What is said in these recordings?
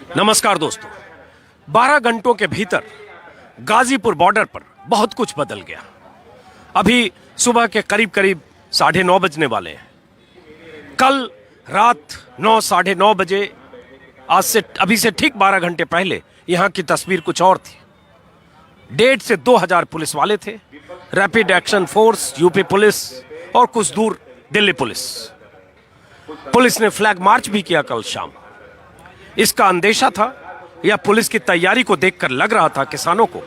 नमस्कार दोस्तों, 12 घंटों के भीतर गाजीपुर बॉर्डर पर बहुत कुछ बदल गया। अभी सुबह के करीब करीब 9:30 बजने वाले हैं। कल रात 9, 9:30 बजे अभी से ठीक 12 घंटे पहले यहां की तस्वीर कुछ और थी। 1.5 से 2,000 पुलिस वाले थे, rapid action force, UP police और कुछ दूर दिल्ली पुलिस। पुलिस ने फ्लैग मार्च भी किया कल शाम। इसका अंदेशा था या पुलिस की तैयारी को देखकर लग रहा था किसानों को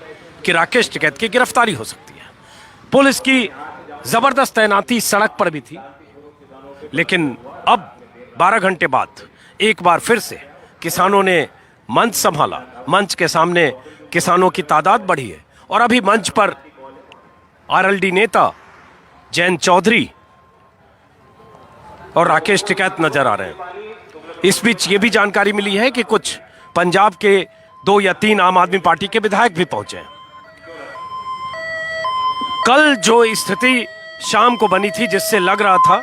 कि राकेश टिकैत की गिरफ्तारी हो सकती है। पुलिस की जबरदस्त तैनाती सड़क पर भी थी। लेकिन अब 12 घंटे बाद एक बार फिर से किसानों ने मंच संभाला। मंच के सामने किसानों की तादाद बढ़ी है और अभी मंच पर आरएलडी नेता जयंत चौधरी और राकेश टिकैत नजर आ रहे हैं। इस बीच ये भी जानकारी मिली है कि कुछ पंजाब के 2 या 3 आम आदमी पार्टी के विधायक भी पहुंचे हैं। कल जो स्थिति शाम को बनी थी, जिससे लग रहा था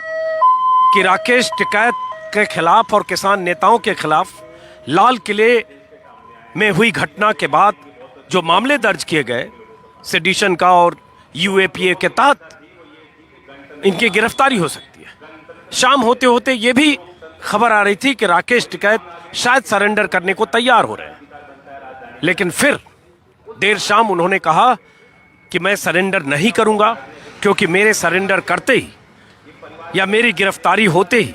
कि राकेश टिकैत के खिलाफ और किसान नेताओं के खिलाफ लाल किले में हुई घटना के बाद जो मामले दर्ज किए गए सेडिशन का और यूएपीए के तहत इनकी गिरफ्तारी हो सकती है। शाम होते होते ये भी खबर आ रही थी कि राकेश टिकैत शायद सरेंडर करने को तैयार हो रहे हैं। लेकिन फिर देर शाम उन्होंने कहा कि मैं सरेंडर नहीं करूंगा, क्योंकि मेरे सरेंडर करते ही या मेरी गिरफ्तारी होते ही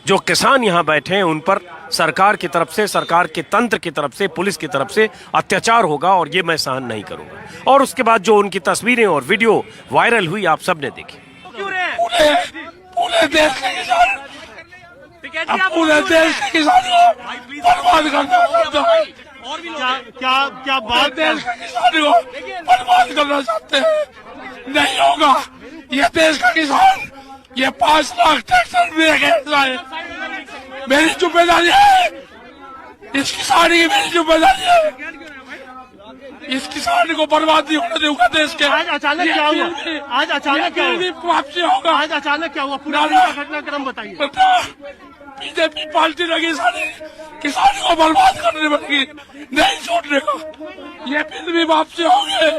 जो किसान यहां बैठे हैं उन पर सरकार की तरफ से, सरकार के तंत्र की तरफ से, पुलिस की तरफ से अत्याचार होगा और ये मैं सहन नहीं करूंगा। और उसके बाद जो उनकी तस्वीरें और वीडियो वायरल हुई आप सबने देखी। पूरे देश के किसान, पूरे देश के किसानों को बर्बाद करना, क्या बात, देश के किसानों को बर्बाद करना चाहते हैं। नहीं होगा। ये देश का किसान, ये 5 लाख ट्रैक्टर है, मेरी जिम्मेदारी है। इस किसान की मेरी जिम्मेदारी है। इस किसान को बर्बाद नहीं होने दूंगा देश के। आज अचानक क्या हुआ? आज अचानक क्या हुआ? वापसी होगा। आज अचानक क्या हुआ? पूरा घटनाक्रम बताइए। बीजेपी पार्टी लगी सारी किसान को बर्बाद करने लगी, नहीं छोड़ने का। ये बिल भी वापसी होंगे,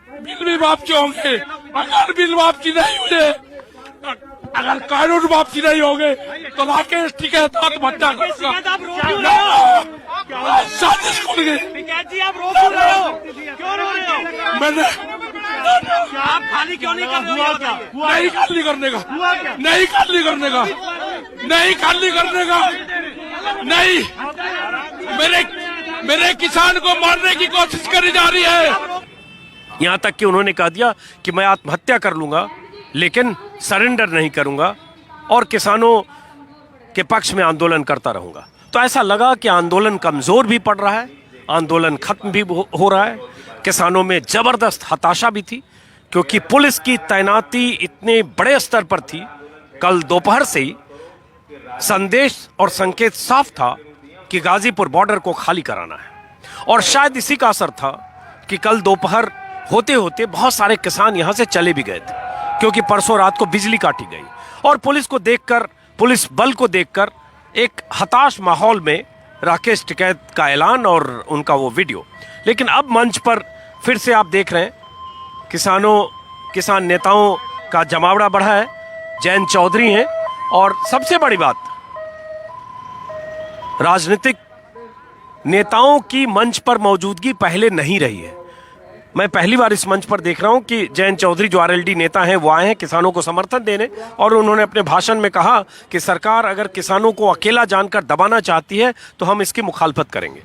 बिल भी वापसी होंगे। अगर बिल वापसी नहीं हुए, अगर कानून वापसी नहीं होंगे तो राकेश टिकैत आत्महत्या करेगा। साजिश खुल गई। आप रो क्यों रहे हो? क्यों रो रहे हो? मैंने आप खाली क्यों नहीं कर रहे हो? नहीं खाली करने का, नहीं खाली करने का, नहीं खाली करने का, नहीं। मेरे किसान को मारने की कोशिश करी जा रही है। यहां तक कि उन्होंने कह दिया कि मैं आत्महत्या कर लूंगा लेकिन सरेंडर नहीं करूंगा और किसानों के पक्ष में आंदोलन करता रहूंगा। तो ऐसा लगा कि आंदोलन कमजोर भी पड़ रहा है, आंदोलन खत्म भी हो रहा है। किसानों में जबरदस्त हताशा भी थी, क्योंकि पुलिस की तैनाती इतने बड़े स्तर पर थी। कल दोपहर से ही संदेश और संकेत साफ था कि गाजीपुर बॉर्डर को खाली कराना है। और शायद इसी का असर था कि कल दोपहर होते होते बहुत सारे किसान यहां से चले भी गए थे, क्योंकि परसों रात को बिजली काटी गई। और पुलिस को देखकर, पुलिस बल को देखकर एक हताश माहौल में राकेश टिकैत का ऐलान और उनका वो वीडियो। लेकिन अब मंच पर फिर से आप देख रहे हैं किसान नेताओं का जमावड़ा बढ़ा है। जयंत चौधरी हैं और सबसे बड़ी बात, राजनीतिक नेताओं की मंच पर मौजूदगी पहले नहीं रही है। मैं पहली बार इस मंच पर देख रहा हूं कि जयंत चौधरी जो आरएलडी नेता हैं वो आए हैं किसानों को समर्थन देने, और उन्होंने अपने भाषण में कहा कि सरकार अगर किसानों को अकेला जानकर दबाना चाहती है तो हम इसकी मुखालफत करेंगे।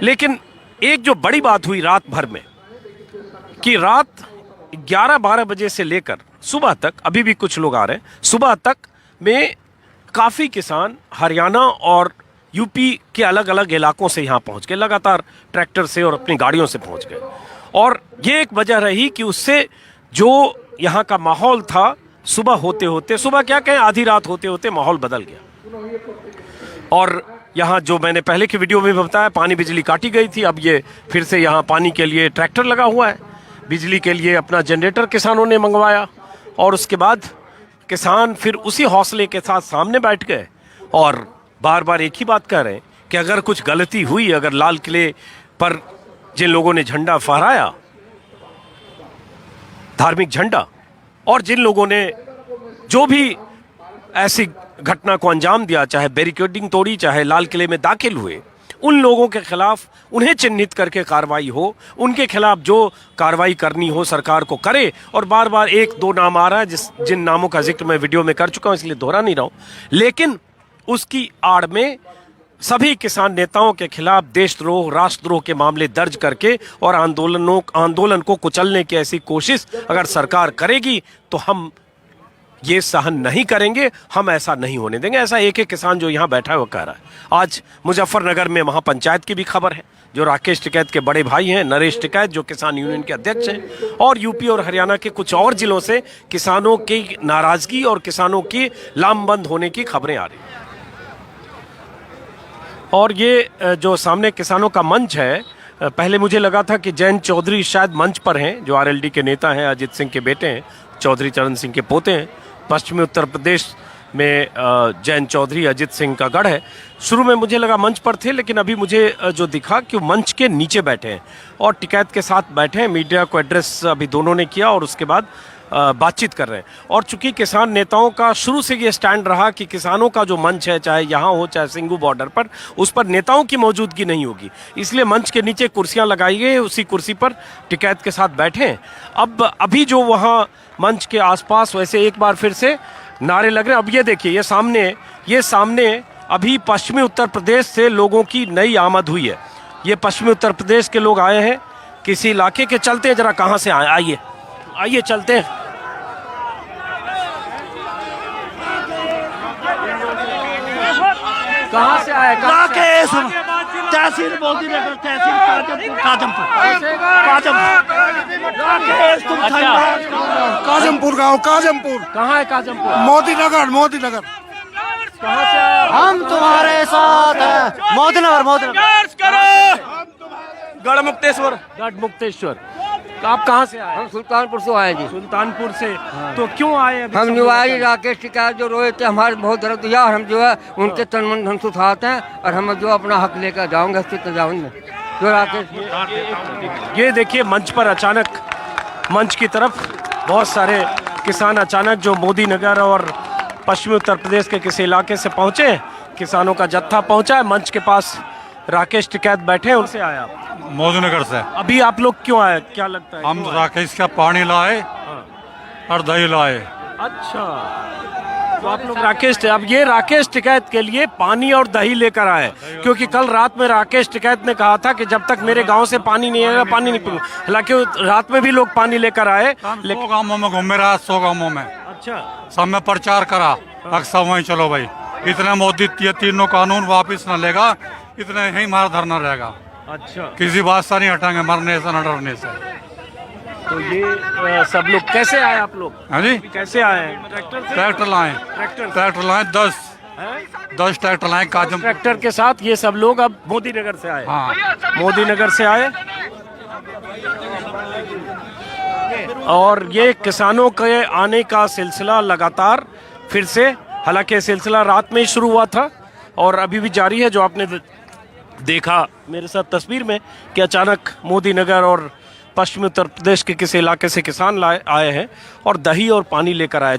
लेकिन एक जो बड़ी बात हुई रात भर में, कि रात 11-12 बजे से लेकर सुबह तक, अभी भी कुछ लोग आ रहे हैं, सुबह तक में काफ़ी किसान हरियाणा और यूपी के अलग अलग इलाकों से यहाँ पहुँच गए, लगातार ट्रैक्टर से और अपनी गाड़ियों से पहुँच गए। और ये एक वजह रही कि उससे जो यहाँ का माहौल था, सुबह होते होते, सुबह क्या कहें, आधी रात होते होते माहौल बदल गया। और यहाँ जो मैंने पहले की वीडियो में बताया, पानी बिजली काटी गई थी, अब ये फिर से यहाँ पानी के लिए ट्रैक्टर लगा हुआ है। बिजली के लिए अपना जनरेटर किसानों ने मंगवाया और उसके बाद किसान फिर उसी हौसले के साथ सामने बैठ गए और बार बार एक ही बात कह रहे हैं कि अगर कुछ गलती हुई, अगर लाल किले पर जिन लोगों ने झंडा फहराया, धार्मिक झंडा, और जिन लोगों ने जो भी ऐसी घटना को अंजाम दिया, चाहे बैरिकेडिंग तोड़ी, चाहे लाल किले में दाखिल हुए, उन लोगों के खिलाफ उन्हें चिन्हित करके कार्रवाई हो, उनके खिलाफ जो कार्रवाई करनी हो सरकार को करे। और बार बार एक दो नाम आ रहा है जिन नामों का जिक्र मैं वीडियो में कर चुका हूं, इसलिए दोहरा नहीं रहा हूं, लेकिन उसकी आड़ में सभी किसान नेताओं के खिलाफ देशद्रोह, राष्ट्रद्रोह के मामले दर्ज करके और आंदोलन को कुचलने की ऐसी कोशिश अगर सरकार करेगी तो हम ये सहन नहीं करेंगे, हम ऐसा नहीं होने देंगे। ऐसा एक एक किसान जो यहाँ बैठा है वो कह रहा है। आज मुजफ्फरनगर में महापंचायत की भी खबर है, जो राकेश टिकैत के बड़े भाई हैं, नरेश टिकैत, जो किसान यूनियन के अध्यक्ष हैं, और यूपी और हरियाणा के कुछ और जिलों से किसानों की नाराजगी और किसानों की लामबंद होने की खबरें आ रही हैं। और ये जो सामने किसानों का मंच है, पहले मुझे लगा था कि जयंत चौधरी शायद मंच पर हैं, जो आरएलडी के नेता हैं, अजित सिंह के बेटे हैं, चौधरी चरण सिंह के पोते हैं। पश्चिमी उत्तर प्रदेश में जयंत चौधरी, अजित सिंह का गढ़ है। शुरू में मुझे लगा मंच पर थे, लेकिन अभी मुझे जो दिखा कि वो मंच के नीचे बैठे हैं और टिकैत के साथ बैठे हैं। मीडिया को एड्रेस अभी दोनों ने किया और उसके बाद बातचीत कर रहे हैं। और चूंकि किसान नेताओं का शुरू से ये स्टैंड रहा कि किसानों का जो मंच है, चाहे यहाँ हो चाहे सिंघू बॉर्डर पर, उस पर नेताओं की मौजूदगी नहीं होगी, इसलिए मंच के नीचे कुर्सियां लगाई गई, उसी कुर्सी पर टिकैत के साथ बैठे हैं। अब अभी जो वहाँ मंच के आसपास वैसे एक बार फिर से नारे लग रहे हैं। अब ये देखिए, ये सामने अभी पश्चिमी उत्तर प्रदेश से लोगों की नई आमद हुई है। ये पश्चिमी उत्तर प्रदेश के लोग आए हैं किसी इलाके के। चलते हैं जरा, कहाँ से आए, आइए चलते हैं। कहाँ से आए? राकेश, तहसील मोदी नगर, तहसील काजमपुर। राकेश, तुम काजमपुर गाँव, काजमपुर। कहाँ है काजमपुर? मोदी नगर। कहाँ से आए? हम तुम्हारे साथ हैं। मोदी नगर। गढ़मुक्तेश्वर। तो आप कहाँ से आए? हम सुल्तानपुर से आए जी। सुल्तानपुर से। तो क्यों आए अभी? हम निवासी राकेश टिकैत जो रोए थे, हमारे बहुत दर्द दिया, और हम जो है उनके तन मन धन से उठाते हैं और हम जो अपना हक लेकर जाऊंगे तजावन में। जो राकेश, ये देखिए मंच पर अचानक, मंच की तरफ बहुत सारे किसान अचानक जो मोदी नगर और पश्चिमी उत्तर प्रदेश के किसी इलाके से पहुंचे, किसानों का जत्था पहुंचा है। मंच के पास राकेश टिकैत बैठे हैं। उनसे आए आप? मोदी नगर से। अभी आप लोग क्यों आए, क्या लगता है? हम राकेश का पानी लाए और दही लाए। अच्छा, तो आप लोग अब ये राकेश टिकैत के लिए पानी और दही लेकर आए, क्योंकि कल रात में राकेश टिकैत ने कहा था कि जब तक मेरे गांव से पानी नहीं आएगा पानी नहीं पीऊंगा। हालांकि रात में भी लोग पानी लेकर आए। 100 गाँवों में घूमे रहा, 100 गाँवों में। अच्छा, सब में प्रचार करा, अक्सर वहीं चलो भाई, इतने मोदी ये तीनों कानून वापिस न लेगा, इतने ही हमारा धरना रहेगा। अच्छा, किसी बात से नहीं हटेंगे, मरने से न डरने से। तो ये सब लोग कैसे आए आप लोग? हाँ जी, कैसे आए? ट्रैक्टर से? ट्रैक्टर लाए, 10 ट्रैक्टर लाए काजम ट्रैक्टर के साथ ये सब लोग अब मोदी नगर से आए। हाँ, मोदी नगर से आए। और ये किसानों के आने का सिलसिला लगातार फिर से, हालांकि सिलसिला रात में ही शुरू हुआ था और अभी भी जारी है। जो आपने देखा मेरे साथ तस्वीर में कि अचानक मोदी नगर और पश्चिमी उत्तर प्रदेश के किसी इलाके से किसान आए हैं और दही और पानी लेकर आए।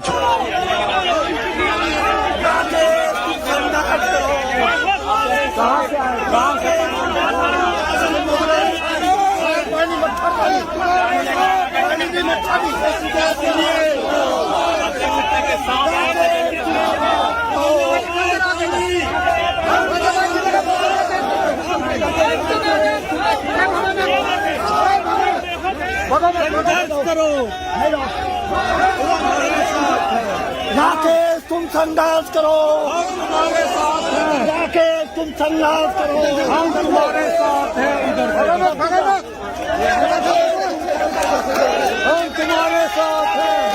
राकेश, तुम संघर्ष करो, हम तुम्हारे साथ हैं। राकेश, तुम संघर्ष करो, हम तुम्हारे साथ हैं। हम तुम्हारे साथ हैं।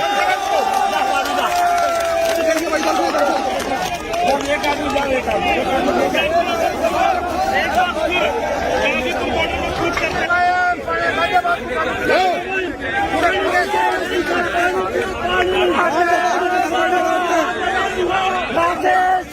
राकेश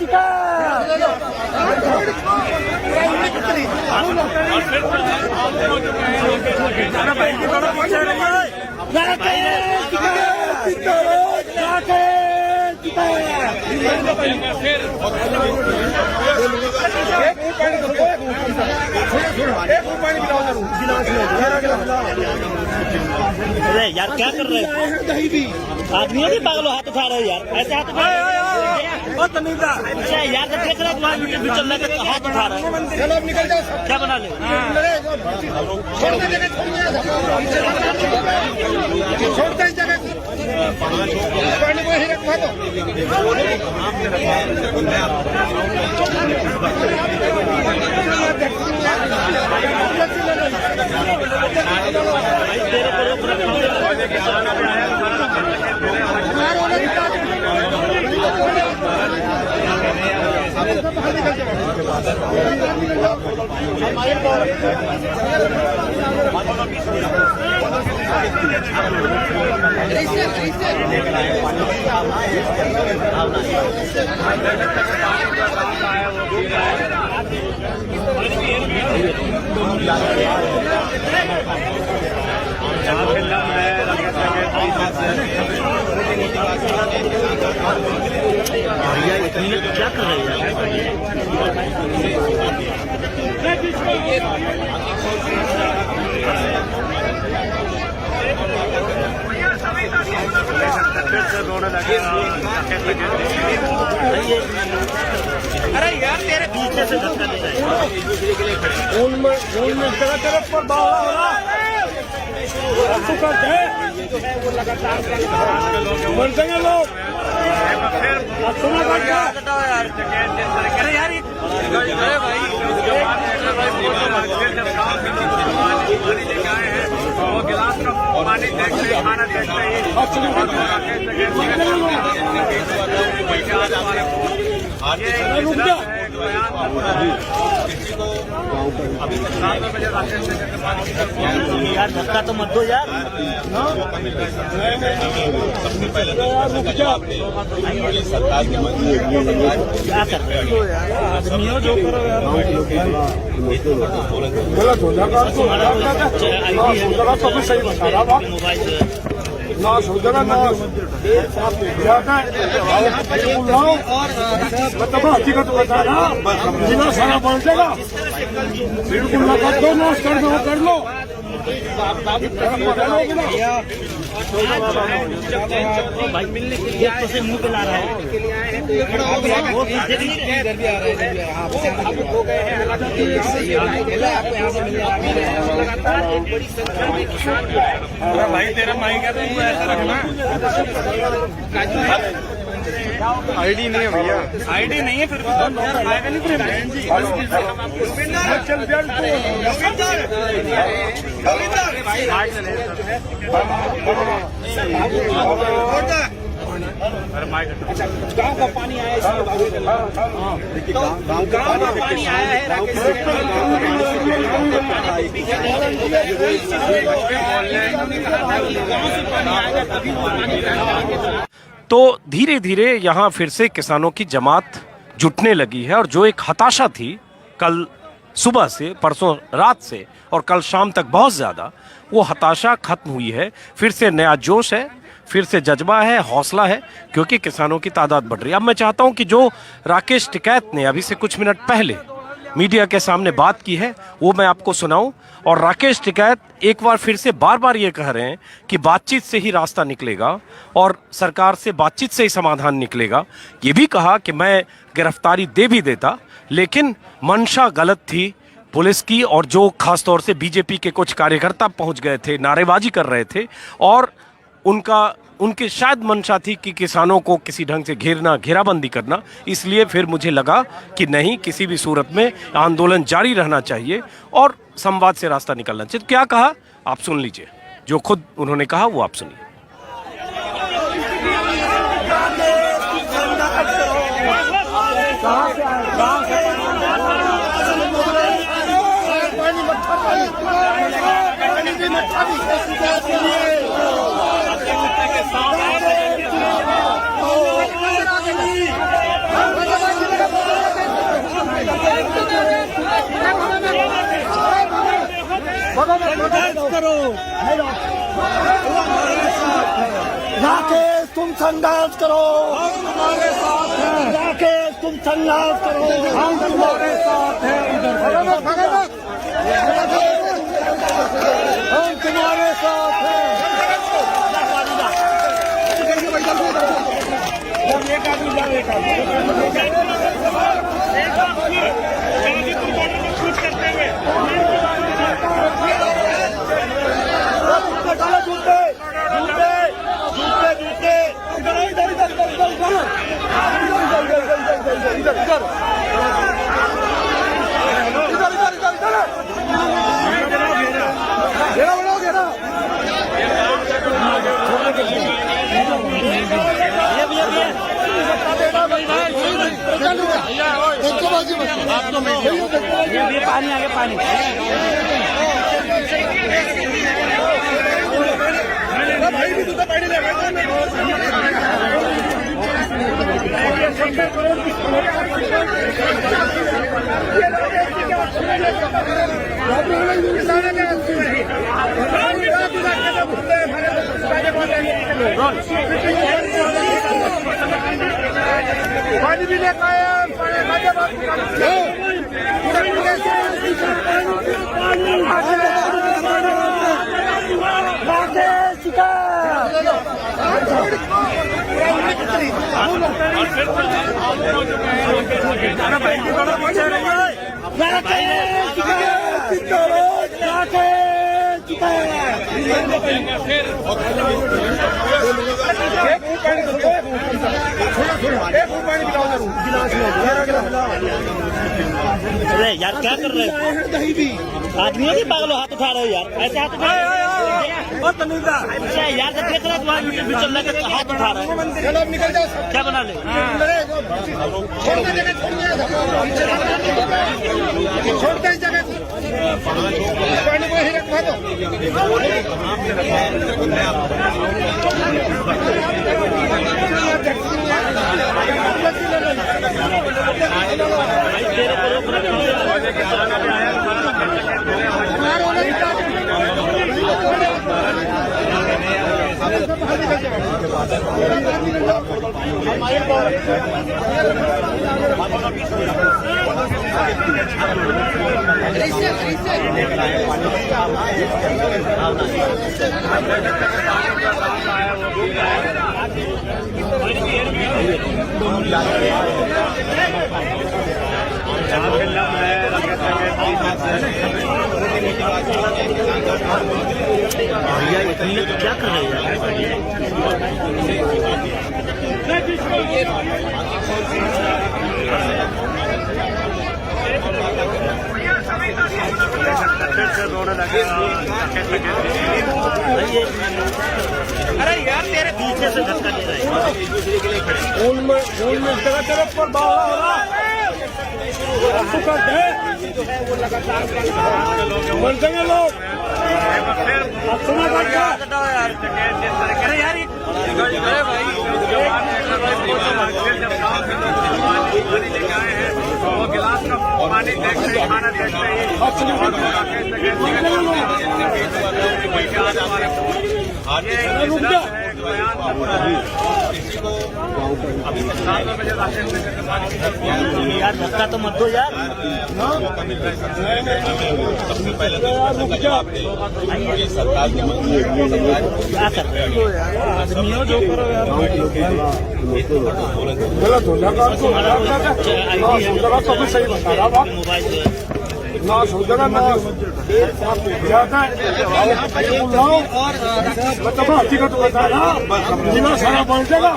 अरे यार क्या कर रहे हैं आदमियों के पागलों हाथ उठा रहे हो यार, ऐसे हाथ उठा अच्छा यार जब देख रहे हो वीडियो चल रहा है हाथ उठा रहे हैं। चलो अब निकल जाओ, क्या बना ले क्या कर रहे अरे यार तेरे पीछे से धक्का दे रहा है लोग अरे यार भाई गिलास का पानी देखते खाना यार धक्का तो मत दो यार। सरकार के क्या कर रहे हो यार आदमियों जो करो यार मोबाइल से ना सोचना ना मतलब हकीकत बता रहा जिला सारा बन जाएगा बिल्कुल ना कर दो नाश कर दो कर लो भाई मिलने के लिए तो से मुंह पे ला रहा है वो इधर भी आ रहे हैं आप हो गए हैं हालांकि सही है आपको यहाँ से मिलने लगातार एक बड़ी संख्या में किसान भाई तेरा माइक है तो ऐसा रखना आईडी नहीं है भैया आईडी नहीं है फिर आएगा नहीं गाँव का पानी आया गाँव का पानी आया है तो धीरे धीरे यहाँ फिर से किसानों की जमात जुटने लगी है और जो एक हताशा थी कल सुबह से परसों रात से और कल शाम तक बहुत ज़्यादा, वो हताशा खत्म हुई है। फिर से नया जोश है, फिर से जज्बा है, हौसला है, क्योंकि किसानों की तादाद बढ़ रही है। अब मैं चाहता हूं कि जो राकेश टिकैत ने अभी से कुछ मिनट पहले मीडिया के सामने बात की है वो मैं आपको सुनाऊं। और राकेश टिकैत एक बार फिर से बार बार ये कह रहे हैं कि बातचीत से ही रास्ता निकलेगा और सरकार से बातचीत से ही समाधान निकलेगा। ये भी कहा कि मैं गिरफ्तारी दे भी देता लेकिन मंशा गलत थी पुलिस की, और जो खासतौर से बीजेपी के कुछ कार्यकर्ता पहुंच गए थे, नारेबाजी कर रहे थे और उनके शायद मंशा थी कि किसानों को किसी ढंग से घेराबंदी करना। इसलिए फिर मुझे लगा कि नहीं, किसी भी सूरत में आंदोलन जारी रहना चाहिए और संवाद से रास्ता निकलना चाहिए। तो क्या कहा आप सुन लीजिए, जो खुद उन्होंने कहा वो आप सुनिए। करो राकेश, तुम संघर्ष करो, हम तुम्हारे साथ हैं। राकेश, तुम संघर्ष करो, हम तुम्हारे साथ हैं। हम तुम्हारे साथ हैं। पानी आगे पानी पानी भी लेकर आए, अरे यार क्या कर रहे हो? आदमियों की पागल हाथ उठा रहे हो यार, ऐसे हाथ उठा यार से देख रहे तुम्हारा यूट्यूब भी चल रहा है, हाथ उठा रहे हो। निकल जाओ, क्या बना ले छोड़ते जगह क्या कर रहे अरे यार तेरे पीछे से धक्का दे रहा है, तरफ पर बाहर हो रहा लोग सुना अरे यार वो गिलास का पानी देखते ही खाना देखते ही यार धक्का तो मत दो यार। सबसे पहले तो जवाब दे ये सरकार की मंजूरी है, क्या कर रहे हो यार? आदमियों जो करो यार गलत हो जाएगा। सही बता रहा मोबाइल नाश हो जाएगा, नाश मतलब हकीकत बता रहा, जिला सारा बढ़ जाएगा।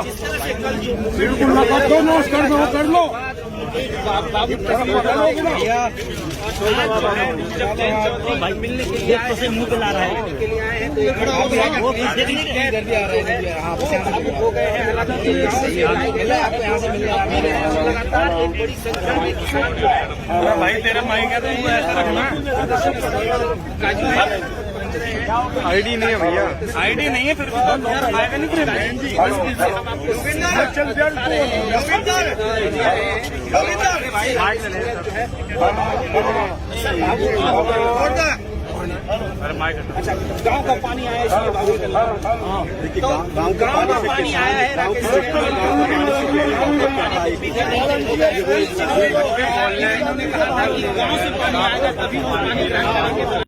बिल्कुल ना कर दो, नाश कर दो, कर लो। भाई मिलने के लिए तो से मुंह पे ला रहा है, वो देखने के इधर भी आ रहे हैं, हो गए हैं आपको यहाँ से मिलने लगातार एक बड़ी संख्या में भाई तेरा माइक है तो ऐसा रखना। आईडी नहीं है भैया, आईडी नहीं है फिर आएगा नहीं फिर अच्छा, गांव का पानी आया इसलिए बाबू का देखिए, गांव का पानी आया है। राकेश इन्होंने कहा था कि गांव से पानी आएगा तभी वो पानी